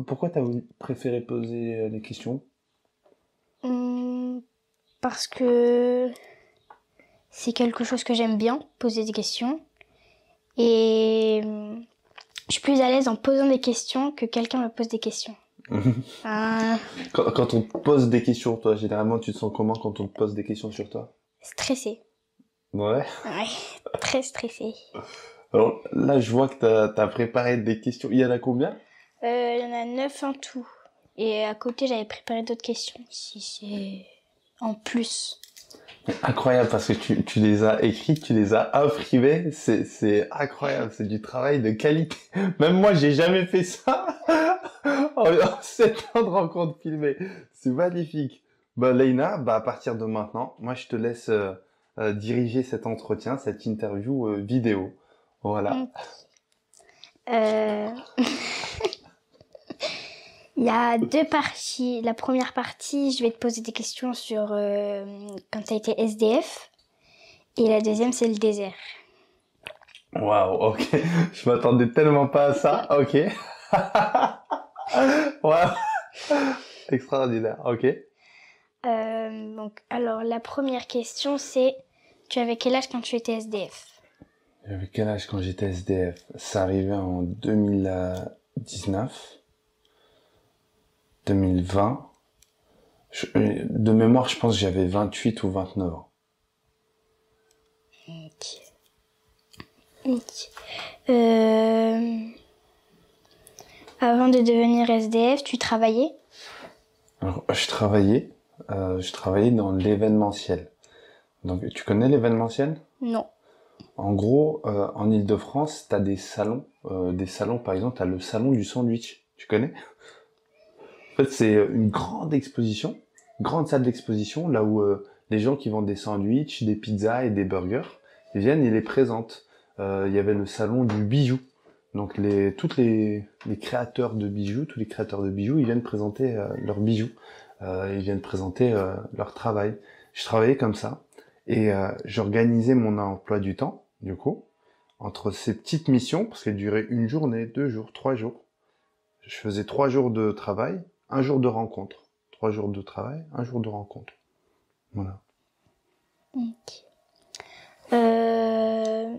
pourquoi t'as préféré poser les questions? Parce que c'est quelque chose que j'aime bien, poser des questions. Et je suis plus à l'aise en posant des questions que quelqu'un me pose des questions. Euh, Quand on te pose des questions, toi, généralement, tu te sens comment quand on te pose des questions sur toi? Stressée. Ouais. Ouais, très stressée. Alors là, je vois que t'as préparé des questions. Il y en a combien? Il y en a 9 en tout. Et à côté, j'avais préparé d'autres questions. Si c'est en plus. Incroyable parce que tu les as écrites, tu les as imprimées. C'est incroyable, c'est du travail de qualité. Même moi, j'ai jamais fait ça en 7 ans de rencontres filmées. C'est magnifique. Bah, Leïna, bah, à partir de maintenant, moi, je te laisse diriger cet entretien, cette interview vidéo. Voilà. Mm. Euh, Il y a deux parties. La première partie, je vais te poser des questions sur quand tu as été SDF. Et la deuxième, c'est le désert. Waouh, ok. Je m'attendais tellement pas à ça. Ok. Waouh. Extraordinaire. Ok. Alors, la première question, c'est tu avais quel âge quand tu étais SDF? J'avais quel âge quand j'étais SDF? Ça arrivait en 2019, 2020. De mémoire, je pense que j'avais 28 ou 29 ans. Ok. Ok. Euh, Avant de devenir SDF, tu travaillais? Alors, je travaillais dans l'événementiel. Donc, tu connais l'événementiel? Non. En gros, en Île-de-France, t'as des salons, par exemple, t'as le salon du sandwich. Tu connais? En fait, c'est une grande salle d'exposition, là où les gens qui vendent des sandwichs, des pizzas et des burgers, ils viennent, ils les présentent. Il y avait le salon du bijou. Donc les créateurs de bijoux, tous les créateurs de bijoux, ils viennent présenter leurs bijoux. Ils viennent présenter leur travail. Je travaillais comme ça et j'organisais mon emploi du temps, du coup, entre ces petites missions, parce qu'elles duraient une journée, 2 jours, 3 jours. Je faisais 3 jours de travail, un jour de rencontre. 3 jours de travail, un jour de rencontre. Voilà. Ok. Euh,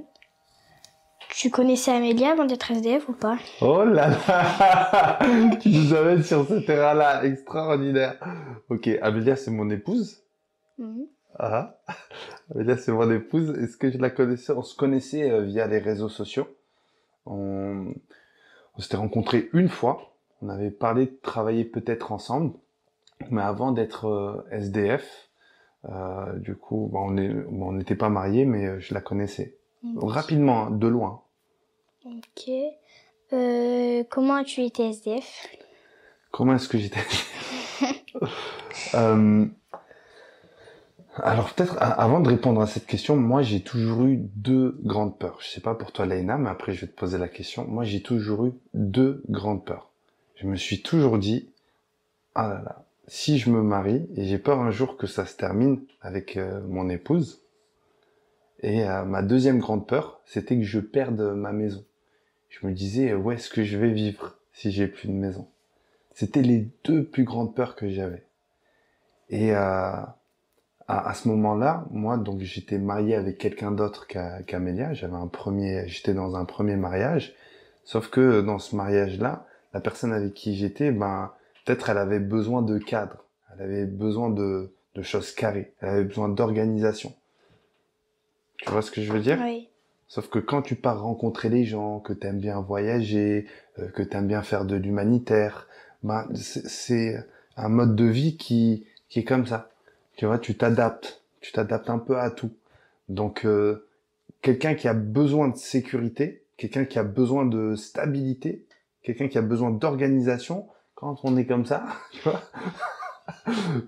Tu connaissais Amélia avant d'être SDF ou pas? Oh là là. Tu nous amènes sur ce terrain-là, extraordinaire. Ok, Amélia, c'est mon épouse. Mhm. Ah, Amélia, c'est mon épouse. Est-ce que je la connaissais? On se connaissait via les réseaux sociaux. On, on s'était rencontrés une fois. On avait parlé de travailler peut-être ensemble. Mais avant d'être SDF, du coup, bah, on n'était pas mariés, mais je la connaissais. Ok. Rapidement, hein, de loin. Ok. Comment as-tu été SDF? Comment est-ce que j'étais? Euh, alors peut-être avant de répondre à cette question, moi j'ai toujours eu deux grandes peurs. Je sais pas pour toi Laïna, mais après je vais te poser la question. Moi j'ai toujours eu deux grandes peurs. Je me suis toujours dit, ah là là, si je me marie, et j'ai peur un jour que ça se termine avec mon épouse. Et ma deuxième grande peur, c'était que je perde ma maison. Je me disais, où est-ce que je vais vivre si j'ai plus de maison? C'était les deux plus grandes peurs que j'avais. Et à ce moment-là, moi, donc j'étais marié avec quelqu'un d'autre qu'Amélia. J'étais dans un premier mariage. Sauf que dans ce mariage-là, la personne avec qui j'étais, ben, peut-être elle avait besoin de cadre. Elle avait besoin de choses carrées. Elle avait besoin d'organisation. Tu vois ce que je veux dire? Oui. Sauf que quand tu pars rencontrer les gens, que t'aimes bien voyager, que t'aimes bien faire de l'humanitaire, ben, c'est un mode de vie qui est comme ça. Tu vois, tu t'adaptes un peu à tout. Donc, quelqu'un qui a besoin de sécurité, quelqu'un qui a besoin de stabilité, quelqu'un qui a besoin d'organisation, quand on est comme ça, tu vois,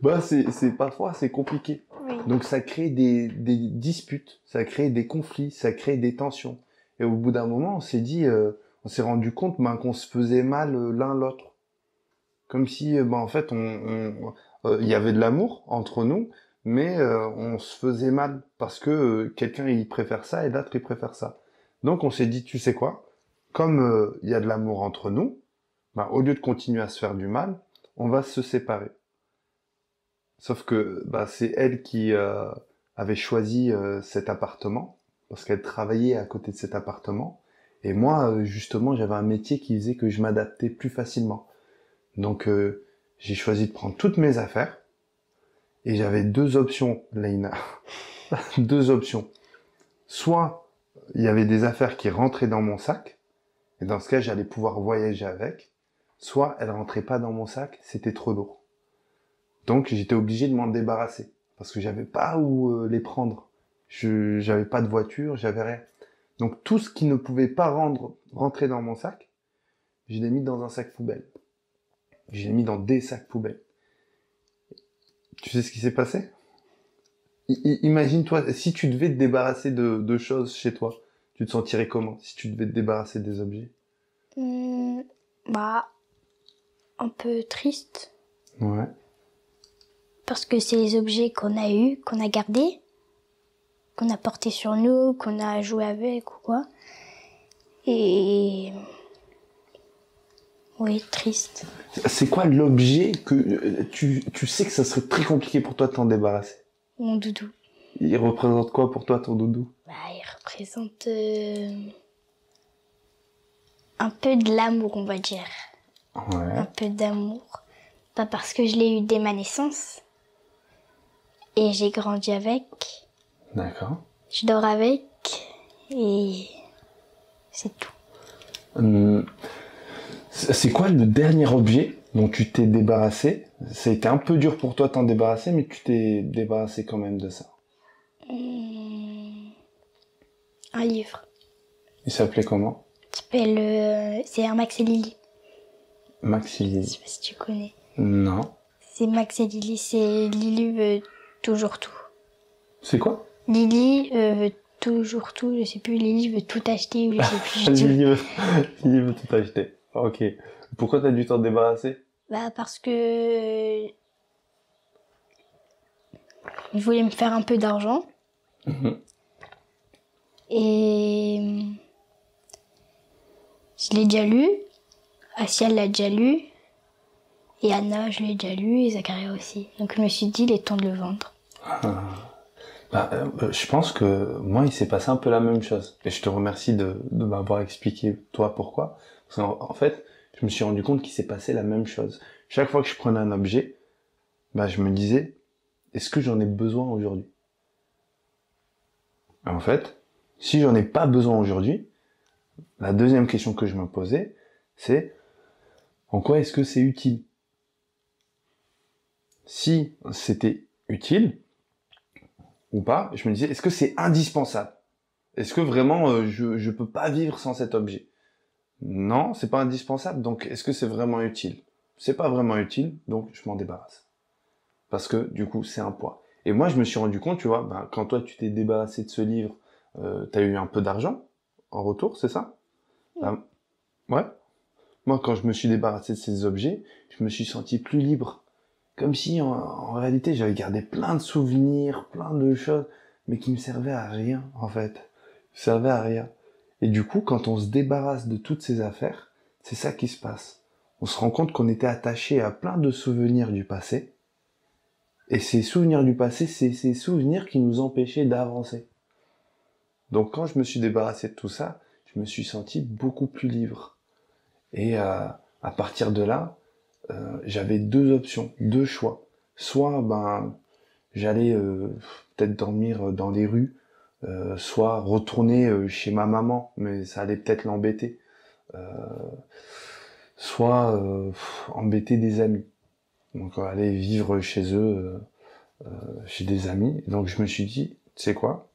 bah c'est parfois c'est compliqué. Oui. Donc ça crée des disputes, ça crée des conflits, ça crée des tensions. Et au bout d'un moment, on s'est dit, on s'est rendu compte ben, qu'on se faisait mal l'un l'autre. Comme si, ben, en fait, il y avait de l'amour entre nous, mais on se faisait mal parce que quelqu'un il préfère ça et l'autre il préfère ça. Donc on s'est dit, tu sais quoi? Comme il y a de l'amour entre nous, bah, au lieu de continuer à se faire du mal, on va se séparer. Sauf que bah, c'est elle qui avait choisi cet appartement, parce qu'elle travaillait à côté de cet appartement. Et moi, justement, j'avais un métier qui faisait que je m'adaptais plus facilement. Donc, j'ai choisi de prendre toutes mes affaires. Et j'avais deux options, Leïna. Deux options. Soit, il y avait des affaires qui rentraient dans mon sac. Et dans ce cas, j'allais pouvoir voyager avec. Soit, elles rentraient pas dans mon sac, c'était trop lourd. Donc, j'étais obligé de m'en débarrasser. Parce que j'avais pas où les prendre. J'avais pas de voiture, j'avais rien. Donc, tout ce qui ne pouvait pas rentrer dans mon sac, je l'ai mis dans un sac poubelle. Je l'ai mis dans des sacs poubelles. Tu sais ce qui s'est passé? Imagine-toi, si tu devais te débarrasser de choses chez toi, tu te sentirais comment si tu devais te débarrasser des objets? Bah, un peu triste. Ouais. Parce que c'est les objets qu'on a eus, qu'on a gardés, qu'on a portés sur nous, qu'on a joué avec ou quoi. Et... oui, triste. C'est quoi l'objet que tu sais que ça serait très compliqué pour toi de t'en débarrasser? Mon doudou. Il représente quoi pour toi ton doudou? Bah, il représente un peu de l'amour, on va dire. Ouais. Un peu d'amour. Pas parce que je l'ai eu dès ma naissance. Et j'ai grandi avec. D'accord. Je dors avec. Et c'est tout. C'est quoi le dernier objet dont tu t'es débarrassé? Ça a été un peu dur pour toi de t'en débarrasser, mais tu t'es débarrassé quand même de ça. Un livre. Il s'appelait comment? C'est un Max et Lily. Max et Je Lily. sais pas si tu connais. Non. C'est Max et Lily. C'est Lily veut toujours tout. C'est quoi? Lily veut toujours tout. Je sais plus. Lily veut tout acheter ou je sais plus. Lily veut tout acheter. Ok. Pourquoi t'as dû t'en débarrasser? Bah parce que je voulais me faire un peu d'argent. Et je l'ai déjà lu. Asia l'a déjà lu. Et Anna, je l'ai déjà lu. Et Zacharia aussi. Donc je me suis dit, il est temps de le vendre. Je pense que moi, il s'est passé un peu la même chose. Et je te remercie de m'avoir expliqué, toi, pourquoi. Parce qu'en fait, je me suis rendu compte qu'il s'est passé la même chose. Chaque fois que je prenais un objet, bah, je me disais, est-ce que j'en ai besoin aujourd'hui? En fait, si j'en ai pas besoin aujourd'hui, la deuxième question que je me posais, c'est, en quoi est-ce que c'est utile? Si c'était utile, ou pas, je me disais, est-ce que c'est indispensable? Est-ce que vraiment je peux pas vivre sans cet objet? Non, c'est pas indispensable, donc est-ce que c'est vraiment utile? C'est pas vraiment utile, donc je m'en débarrasse. Parce que du coup, c'est un poids. Et moi, je me suis rendu compte, tu vois, ben, quand toi, tu t'es débarrassé de ce livre, t'as eu un peu d'argent en retour, c'est ça? Ben, ouais. Moi, quand je me suis débarrassé de ces objets, je me suis senti plus libre. Comme si, en réalité, j'avais gardé plein de souvenirs, plein de choses, mais qui me servaient à rien, en fait. Ils servaient à rien. Et du coup, quand on se débarrasse de toutes ces affaires, c'est ça qui se passe. On se rend compte qu'on était attaché à plein de souvenirs du passé. Et ces souvenirs du passé, c'est ces souvenirs qui nous empêchaient d'avancer. Donc quand je me suis débarrassé de tout ça, je me suis senti beaucoup plus libre. Et à partir de là, j'avais deux options, deux choix. Soit j'allais peut-être dormir dans les rues, soit retourner chez ma maman, mais ça allait peut-être l'embêter. Soit embêter des amis. Donc aller vivre chez eux, chez des amis. Et donc je me suis dit, tu sais quoi?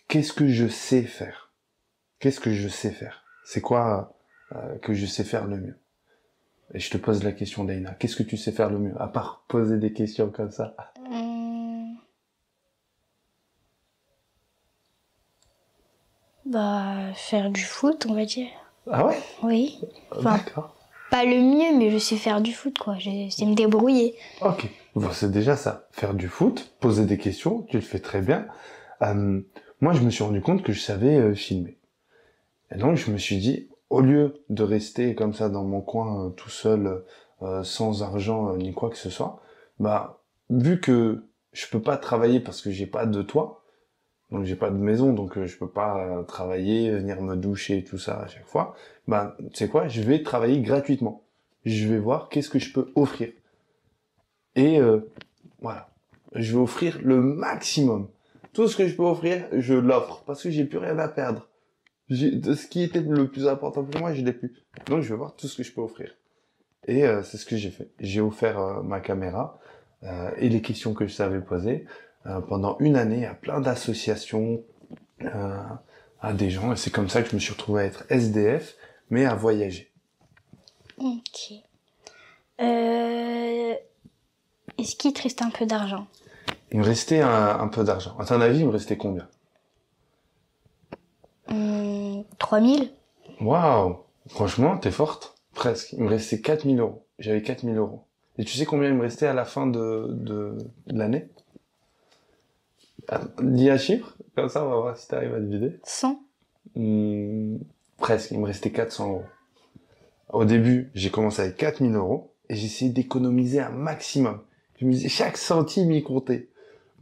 Qu'est-ce que je sais faire? Qu'est-ce que je sais faire? C'est quoi que je sais faire le mieux? Et je te pose la question, Daina. Qu'est-ce que tu sais faire le mieux, à part poser des questions comme ça? Bah, faire du foot, on va dire. Ah ouais? Oui. Enfin, d'accord. pas le mieux, mais je sais faire du foot, quoi. Je sais me débrouiller. Ok. Bon, c'est déjà ça. Faire du foot, poser des questions, tu le fais très bien. Moi, je me suis rendu compte que je savais filmer. Et donc, je me suis dit, au lieu de rester comme ça dans mon coin tout seul, sans argent ni quoi que ce soit, bah vu que je peux pas travailler parce que j'ai pas de toit, donc j'ai pas de maison, donc je peux pas travailler, venir me doucher et tout ça à chaque fois, bah tu sais quoi, je vais travailler gratuitement. Je vais voir qu'est-ce que je peux offrir. Et voilà, je vais offrir le maximum. Tout ce que je peux offrir, je l'offre parce que j'ai plus rien à perdre. De ce qui était le plus important pour moi, je l'ai plus. Donc je vais voir tout ce que je peux offrir. Et c'est ce que j'ai fait. J'ai offert ma caméra et les questions que je savais poser pendant une année à plein d'associations, euh, à des gens. Et c'est comme ça que je me suis retrouvé à être SDF, mais à voyager. Ok. Euh, Est-ce qu'il te reste un peu d'argent? Il me restait un peu d'argent. À ton avis, il me restait combien? 3000? Waouh! Franchement, t'es forte. Presque. Il me restait 4 000 euros. J'avais 4 000 euros. Et tu sais combien il me restait à la fin de l'année? Dis un chiffre, comme ça on va voir si t'arrives à deviner. 100? Presque, il me restait 400 euros. Au début, j'ai commencé avec 4 000 euros et j'ai essayé d'économiser un maximum. Je me disais, chaque centime y comptait.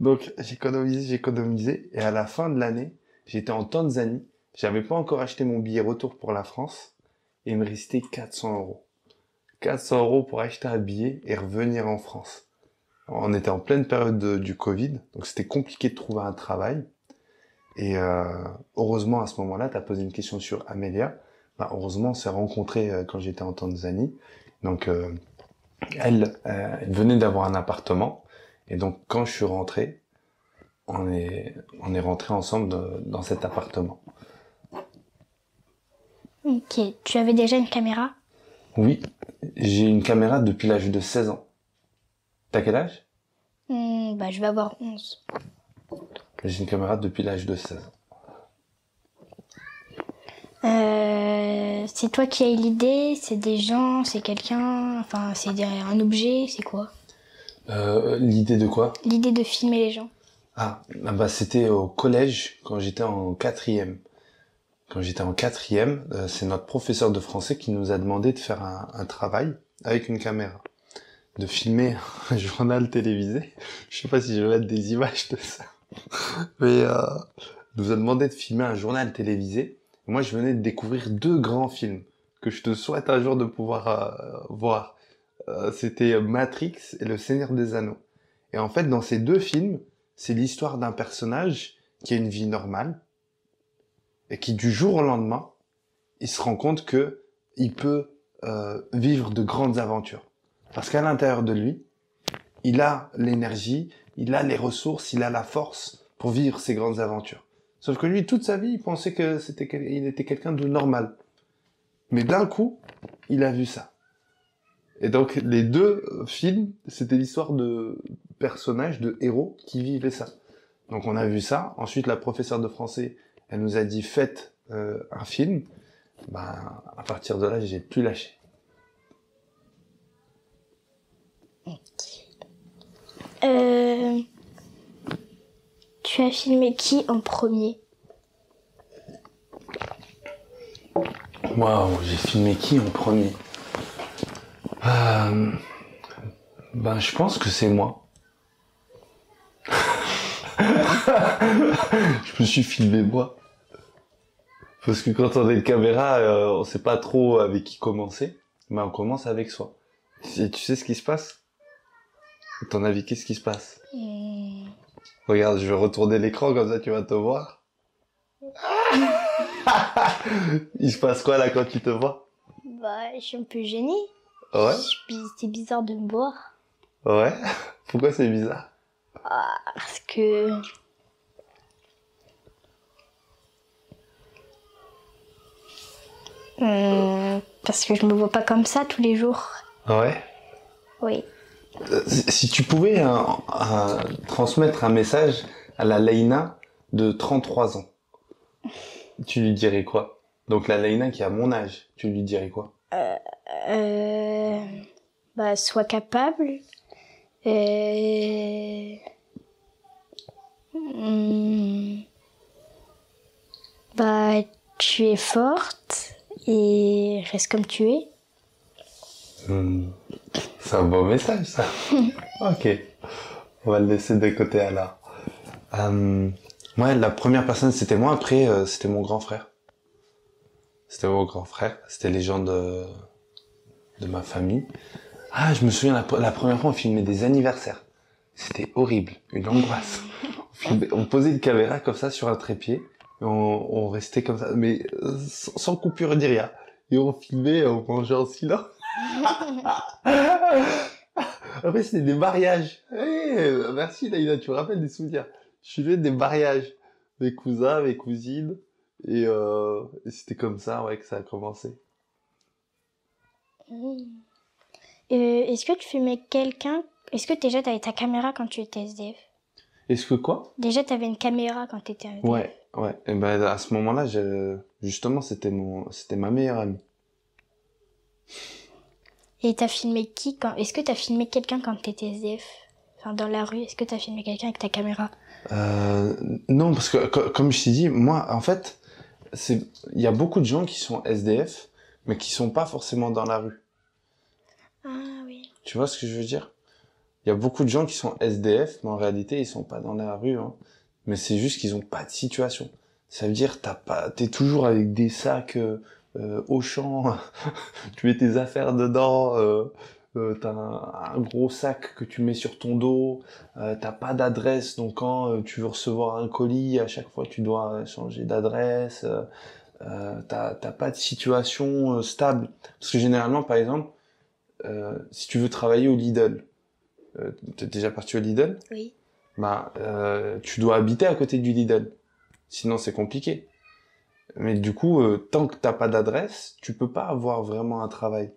Donc, j'économisais et à la fin de l'année, j'étais en Tanzanie. J'avais pas encore acheté mon billet retour pour la France et il me restait 400 euros. 400 euros pour acheter un billet et revenir en France. On était en pleine période du Covid, donc c'était compliqué de trouver un travail. Et heureusement, à ce moment-là, tu as posé une question sur Amélia. Bah, heureusement, on s'est rencontrés quand j'étais en Tanzanie. Donc, elle venait d'avoir un appartement. Et donc, quand je suis rentré, on est rentrés ensemble dans cet appartement. Ok. Tu avais déjà une caméra? Oui, j'ai une caméra depuis l'âge de 16 ans. T'as quel âge? Je vais avoir 11. J'ai une caméra depuis l'âge de 16 ans. C'est toi qui as eu l'idée? C'est des gens? C'est quelqu'un? Enfin, c'est un objet? C'est quoi? L'idée de quoi? L'idée de filmer les gens. Bah c'était au collège quand j'étais en quatrième. Quand j'étais en quatrième, c'est notre professeur de français qui nous a demandé de faire un travail avec une caméra, de filmer un journal télévisé. Je sais pas si je vais mettre des images de ça, mais il nous a demandé de filmer un journal télévisé. Moi, je venais de découvrir deux grands films que je te souhaite un jour de pouvoir voir. C'était Matrix et Le Seigneur des Anneaux. Et en fait, dans ces deux films, c'est l'histoire d'un personnage qui a une vie normale et qui, du jour au lendemain, il se rend compte que il peut vivre de grandes aventures. Parce qu'à l'intérieur de lui, il a l'énergie, il a les ressources, il a la force pour vivre ces grandes aventures. Sauf que lui, toute sa vie, il pensait que il était quelqu'un de normal. Mais d'un coup, il a vu ça. Et donc, les deux films, c'était l'histoire de personnages, de héros qui vivaient ça. Donc, on a vu ça. Ensuite, la professeure de français, elle nous a dit, faites un film. Ben, à partir de là, j'ai plus lâché. Tu as filmé qui en premier? Waouh, j'ai filmé qui en premier? Ben, je pense que c'est moi. Je me suis filmé moi. Parce que quand on a une caméra, on sait pas trop avec qui commencer, mais on commence avec soi. Et tu sais ce qui se passe? À ton avis, qu'est-ce qui se passe? Regarde, je vais retourner l'écran, comme ça tu vas te voir. Il se passe quoi là quand tu te vois? Je suis un peu gênée. Ouais? C'est bizarre de me voir. Ouais? Pourquoi c'est bizarre? Parce que... parce que je me vois pas comme ça tous les jours. Ouais? Oui. Si tu pouvais transmettre un message à la Leïna de 33 ans, tu lui dirais quoi? Donc la Leïna qui a mon âge, tu lui dirais quoi? Sois capable. Tu es forte Et reste comme tu es. C'est un beau message, ça. Ok. On va le laisser de côté alors. Ouais, la première personne, c'était moi. Après, c'était mon grand frère. C'était mon grand frère. C'était les gens de ma famille. Ah, je me souviens, la première fois, on filmait des anniversaires. C'était horrible. Une angoisse. On posait une caméra comme ça sur un trépied. Et on restait comme ça, mais sans coupure ni rien. Et on filmait, on mangeait en silence. Après, c'était des mariages. Merci, Laïla, tu me rappelles des souvenirs. Je faisais des mariages. Mes cousins, mes cousines. Et c'était comme ça, ouais, que ça a commencé. Est-ce que tu filmais quelqu'un? Est-ce que déjà t'avais ta caméra quand tu étais SDF? Est-ce que quoi? Déjà t'avais une caméra quand t'étais SDF? Ouais. Et ben, à ce moment-là, justement, c'était ma meilleure amie. Et t'as filmé qui quand... Est-ce que t'as filmé quelqu'un quand t'étais SDF? Enfin, dans la rue, est-ce que t'as filmé quelqu'un avec ta caméra? Non, parce que, comme je t'ai dit, moi, en fait, il y a beaucoup de gens qui sont SDF, mais qui sont pas forcément dans la rue. Ah oui. Tu vois ce que je veux dire? Il y a beaucoup de gens qui sont SDF, mais en réalité, ils sont pas dans la rue, hein. Mais c'est juste qu'ils ont pas de situation. Ça veut dire, t'es toujours avec des sacs, Auchan, tu mets tes affaires dedans, t'as un gros sac que tu mets sur ton dos, t'as pas d'adresse, donc quand tu veux recevoir un colis, à chaque fois tu dois changer d'adresse, t'as pas de situation stable. Parce que généralement, par exemple, si tu veux travailler au Lidl, t'es déjà parti au Lidl? Oui. Bah, tu dois habiter à côté du Lidl. Sinon, c'est compliqué. Mais du coup, tant que t'as pas d'adresse, tu peux pas avoir vraiment un travail.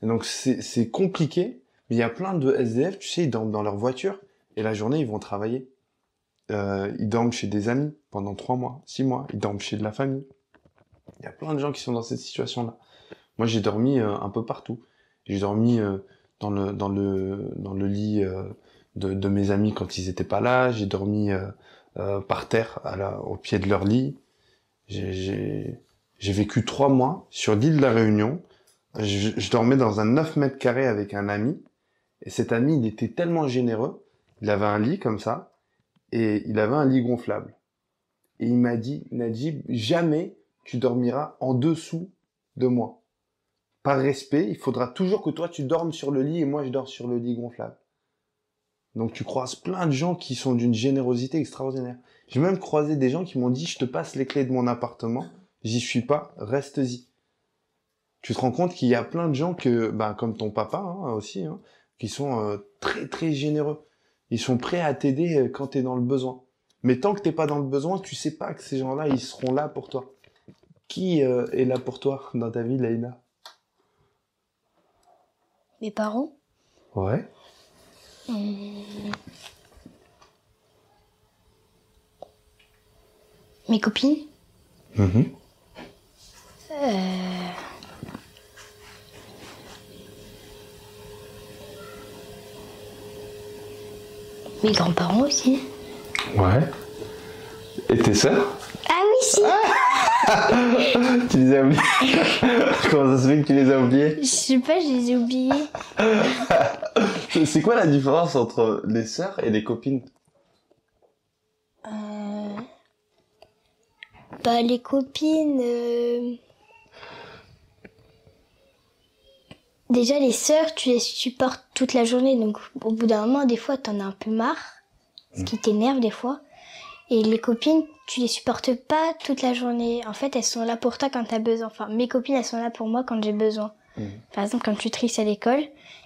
Et donc, c'est compliqué. Mais il y a plein de SDF, tu sais, ils dorment dans leur voiture. Et la journée, ils vont travailler. Ils dorment chez des amis pendant 3 mois, 6 mois. Ils dorment chez de la famille. Il y a plein de gens qui sont dans cette situation-là. Moi, j'ai dormi un peu partout. J'ai dormi dans le lit de mes amis quand ils étaient pas là. J'ai dormi par terre au pied de leur lit. J'ai vécu 3 mois sur l'île de la Réunion. Je dormais dans un 9 mètres carrés avec un ami. Et cet ami, il était tellement généreux. Il avait un lit comme ça. Et il avait un lit gonflable. Et il m'a dit, Najib, jamais tu dormiras en dessous de moi. Par respect, il faudra toujours que toi tu dormes sur le lit et moi je dors sur le lit gonflable. Donc tu croises plein de gens qui sont d'une générosité extraordinaire. J'ai même croisé des gens qui m'ont dit, je te passe les clés de mon appartement, j'y suis pas, reste-y. Tu te rends compte qu'il y a plein de gens comme ton papa aussi, qui sont très très généreux. Ils sont prêts à t'aider quand t'es dans le besoin. Mais tant que t'es pas dans le besoin, tu sais pas que ces gens-là, ils seront là pour toi. Qui est là pour toi dans ta vie, Laïna? Mes parents? Ouais. Mes copines? Mes grands-parents aussi. Ouais. Et tes sœurs? Ah oui, si. Tu les as oubliés? Comment ça se fait que tu les as oubliés? Je sais pas, je les ai oubliés. C'est quoi la différence entre les sœurs et les copines? Bah, les copines... Déjà, les sœurs, tu les supportes toute la journée. Donc, au bout d'un moment, des fois, t'en as un peu marre. Ce qui t'énerve, des fois. Et les copines, tu les supportes pas toute la journée. En fait, elles sont là pour toi quand t'as besoin. Enfin, mes copines, elles sont là pour moi quand j'ai besoin. Par exemple, quand tu tristes à l'école,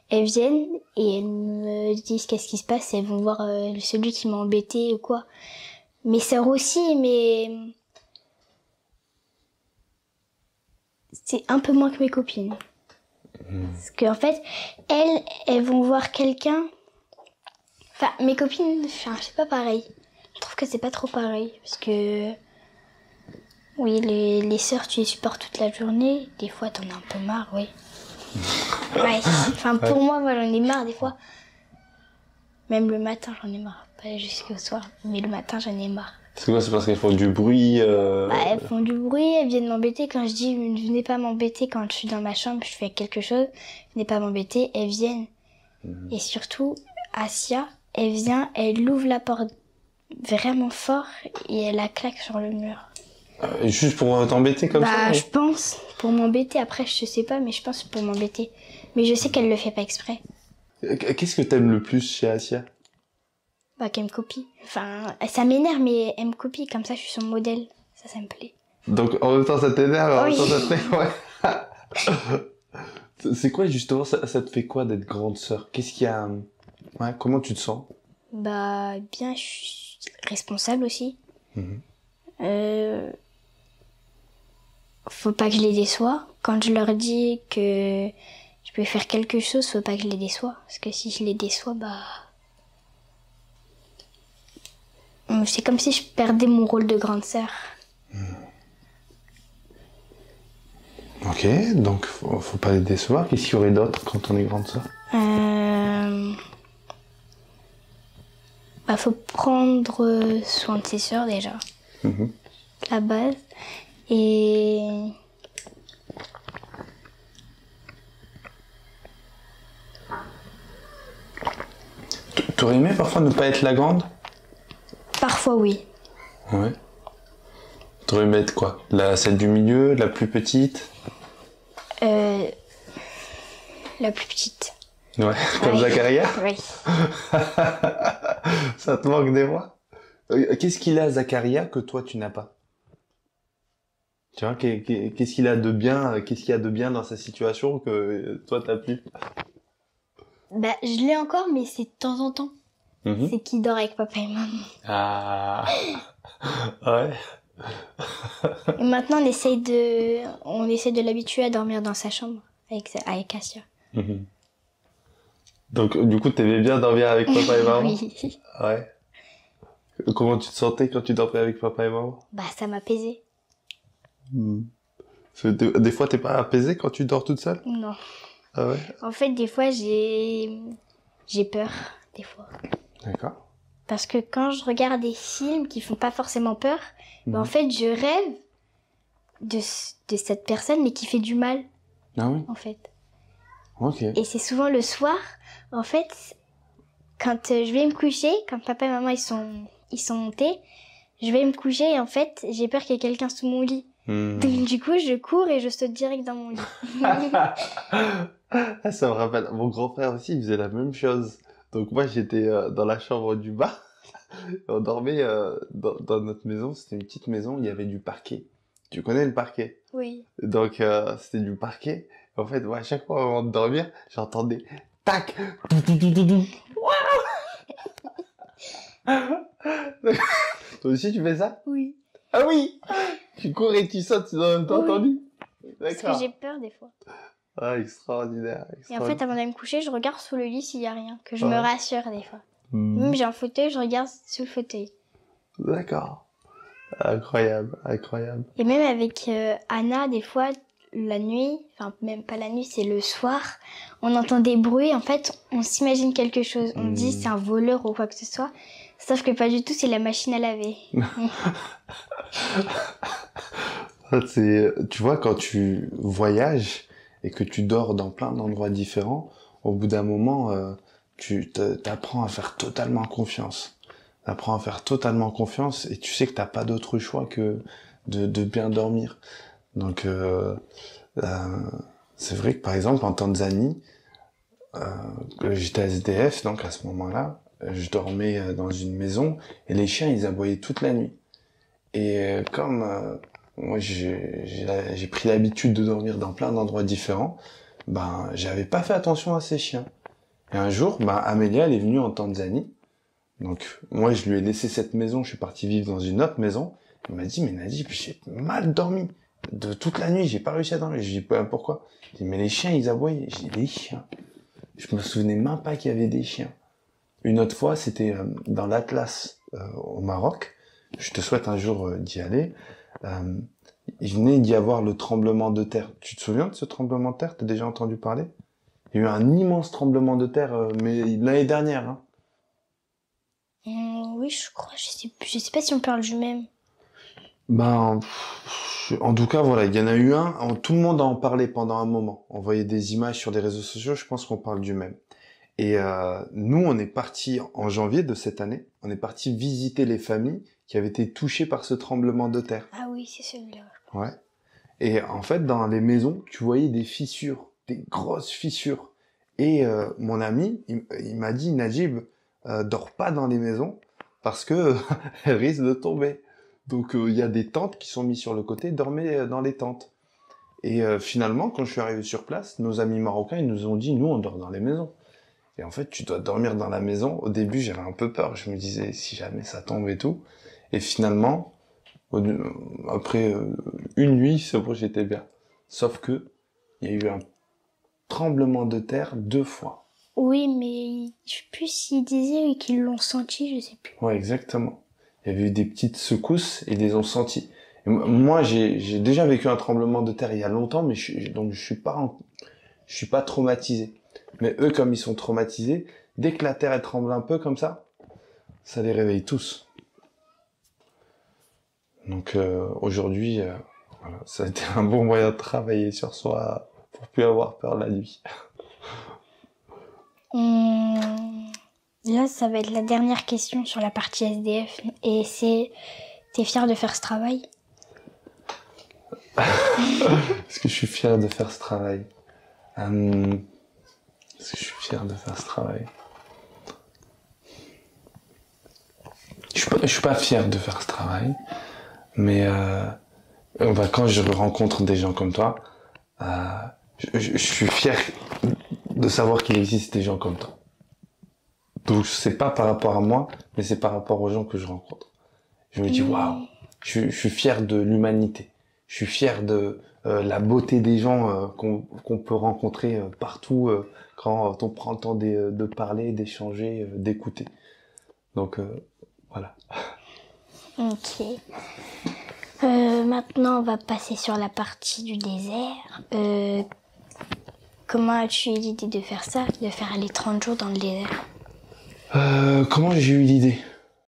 elles viennent et elles me disent qu'est-ce qui se passe. Elles vont voir celui qui m'a embêté ou quoi. Mes sœurs aussi, mais... c'est un peu moins que mes copines. Parce qu'en fait, elles vont voir quelqu'un... Enfin, mes copines, c'est pas pareil. Je trouve que c'est pas trop pareil. Parce que... oui, les sœurs, tu les supportes toute la journée. Des fois, t'en as un peu marre, oui. Ouais. Enfin, pour moi, j'en ai marre des fois. Même le matin, j'en ai marre. Pas jusqu'au soir, mais le matin, j'en ai marre. C'est quoi? C'est parce qu'elles font du bruit Bah, elles font du bruit, elles viennent m'embêter. Quand je dis venez pas m'embêter quand je suis dans ma chambre, je fais quelque chose, venez pas m'embêter, elles viennent. Et surtout, Asia, elle vient, elle ouvre la porte vraiment fort et elle la claque sur le mur. Juste pour t'embêter comme ça? Bah, Ouais. je pense, pour m'embêter. Après, je sais pas, mais je pense pour m'embêter. Mais je sais qu'elle le fait pas exprès. Qu'est-ce que t'aimes le plus chez Asia? Bah, qu'elle me copie. Enfin, ça m'énerve, mais elle me copie. Comme ça, je suis son modèle. Ça me plaît. Donc en même temps ça t'énerve, en même Oui. temps ça te fait... Ouais. C'est quoi justement, ça te fait quoi d'être grande sœur? Qu'est-ce qu'il y a... Ouais, comment tu te sens? Bah, bien, je suis responsable aussi. Mhm. Faut pas que je les déçois. Quand je leur dis que je peux faire quelque chose, faut pas que je les déçois. Parce que si je les déçois, bah... C'est comme si je perdais mon rôle de grande sœur. Ok, donc faut pas les décevoir. Qu'est-ce qu'il y aurait d'autre quand on est grande sœur? Bah, faut prendre soin de ses sœurs déjà. Mhm. La base. Et... T'aurais aimé parfois ne pas être la grande? Parfois, oui. Ouais. T'aurais aimé être quoi? Celle du milieu, la plus petite? La plus petite. Ouais, comme Ouais. Zacharia? Oui. Ça te manque des voix? Qu'est-ce qu'il a, Zacharia, que toi tu n'as pas? Tu vois, qu'est-ce qu'il a de bien, qu'est-ce qu'il y a de bien dans sa situation que toi t'as plus? Bah, je l'ai encore, mais c'est de temps en temps. Mhm. C'est qu'il dort avec papa et maman. Ah, ouais. Et maintenant, on essaie de l'habituer à dormir dans sa chambre avec Asia. Mhm. Donc, du coup, t'aimais bien dormir avec papa et maman? Oui. Ouais. Comment tu te sentais quand tu dormais avec papa et maman? Bah, ça m'apaisait. Parce que des fois, t'es pas apaisé quand tu dors toute seule? Non. Ah ouais? En fait, des fois, j'ai peur. Des fois. D'accord. Parce que quand je regarde des films qui font pas forcément peur, bah, en fait, je rêve de cette personne, mais qui fait du mal, Ah oui? en fait. Ok. Et c'est souvent le soir, en fait, quand je vais me coucher, quand papa et maman ils sont montés, je vais me coucher et en fait, j'ai peur qu'il y ait quelqu'un sous mon lit. Hmm. Donc du coup, je cours et je saute direct dans mon lit. Ah, ça me rappelle, mon grand frère aussi, il faisait la même chose. Donc moi, j'étais dans la chambre du bas. On dormait dans notre maison. C'était une petite maison, il y avait du parquet. Tu connais le parquet? Oui. Donc c'était du parquet. En fait, moi, à chaque fois avant de dormir, j'entendais tac. Toi aussi, tu fais ça? Oui. Ah oui! Tu cours et tu sautes dans le même temps Oui. ton lit. Parce que D'accord. j'ai peur des fois. Ah, extraordinaire, Et en extraordinaire. fait, avant d'aller me coucher, je regarde sous le lit s'il y a rien, que je me Ouais. rassure des fois. Hmm. Même j'ai un fauteuil, je regarde sous le fauteuil. D'accord. Incroyable, incroyable. Et même avec Anna, des fois, la nuit, enfin même pas la nuit, c'est le soir, on entend des bruits, en fait, on s'imagine quelque chose. On dit c'est un voleur ou quoi que ce soit, sauf que pas du tout, c'est la machine à laver. Tu vois, quand tu voyages et que tu dors dans plein d'endroits différents, au bout d'un moment, tu t'apprends à faire totalement confiance. T'apprends à faire totalement confiance et tu sais que t'as pas d'autre choix que de bien dormir. Donc, c'est vrai que par exemple en Tanzanie, j'étais SDF, donc à ce moment-là, je dormais dans une maison et les chiens ils aboyaient toute la nuit. Et comme moi j'ai pris l'habitude de dormir dans plein d'endroits différents, ben j'avais pas fait attention à ces chiens. Et un jour, ben Amélia elle est venue en Tanzanie. Donc moi je lui ai laissé cette maison, je suis parti vivre dans une autre maison. Elle m'a dit mais Nadine, j'ai mal dormi de toute la nuit, j'ai pas réussi à dormir. Je dis pourquoi? Je dis mais les chiens ils aboyaient. J'ai dit les chiens. Je me souvenais même pas qu'il y avait des chiens. Une autre fois, c'était dans l'Atlas au Maroc. Je te souhaite un jour d'y aller. Il venait d'y avoir le tremblement de terre. Tu te souviens de ce tremblement de terre? T'as déjà entendu parler? Il y a eu un immense tremblement de terre, mais l'année dernière. Hein. Oui, je crois. Je sais pas si on parle du même. Ben, en tout cas, voilà, il y en a eu un, tout le monde en parlait pendant un moment. On voyait des images sur les réseaux sociaux, je pense qu'on parle du même. Et nous, on est parti en janvier de cette année, on est parti visiter les familles qui avaient été touchées par ce tremblement de terre. Ah oui, c'est celui-là. Ouais. Et en fait, dans les maisons, tu voyais des fissures, des grosses fissures. Et mon ami, il m'a dit, Najib, dors pas dans les maisons parce que elles risquent de tomber. Donc il y a des tentes qui sont mises sur le côté, dormez dans les tentes. Et finalement, quand je suis arrivé sur place, nos amis marocains, ils nous ont dit, nous, on dort dans les maisons. Et en fait, tu dois dormir dans la maison. Au début, j'avais un peu peur. Je me disais, si jamais ça tombe et tout. Et finalement, après une nuit, c'est bon, j'étais bien. Sauf que il y a eu un tremblement de terre 2 fois. Oui, mais je sais plus s'ils disaient qu'ils l'ont senti, je sais plus. Ouais, exactement. Il y avait eu des petites secousses et ils les ont senties. Et moi, j'ai déjà vécu un tremblement de terre il y a longtemps, mais donc je suis pas traumatisé. Mais eux, comme ils sont traumatisés, dès que la terre elle tremble un peu comme ça les réveille tous. Donc aujourd'hui, voilà, ça a été un bon moyen de travailler sur soi pour plus avoir peur la nuit. Là, ça va être la dernière question sur la partie SDF. Et c'est, t'es fier de faire ce travail? Est-ce que je suis fier de faire ce travail? Est-ce que je suis fier de faire ce travail? Je suis pas fier de faire ce travail, mais quand je rencontre des gens comme toi, je suis fier de savoir qu'il existe des gens comme toi. Donc c'est pas par rapport à moi, mais c'est par rapport aux gens que je rencontre. Je me dis waouh, je suis fier de l'humanité. Je suis fier de la beauté des gens qu'on peut rencontrer partout quand on prend le temps de parler, d'échanger, d'écouter. Donc voilà. Ok. Maintenant, on va passer sur la partie du désert. Comment as-tu eu l'idée de faire ça, de faire aller 30 jours dans le désert? Comment j'ai eu l'idée?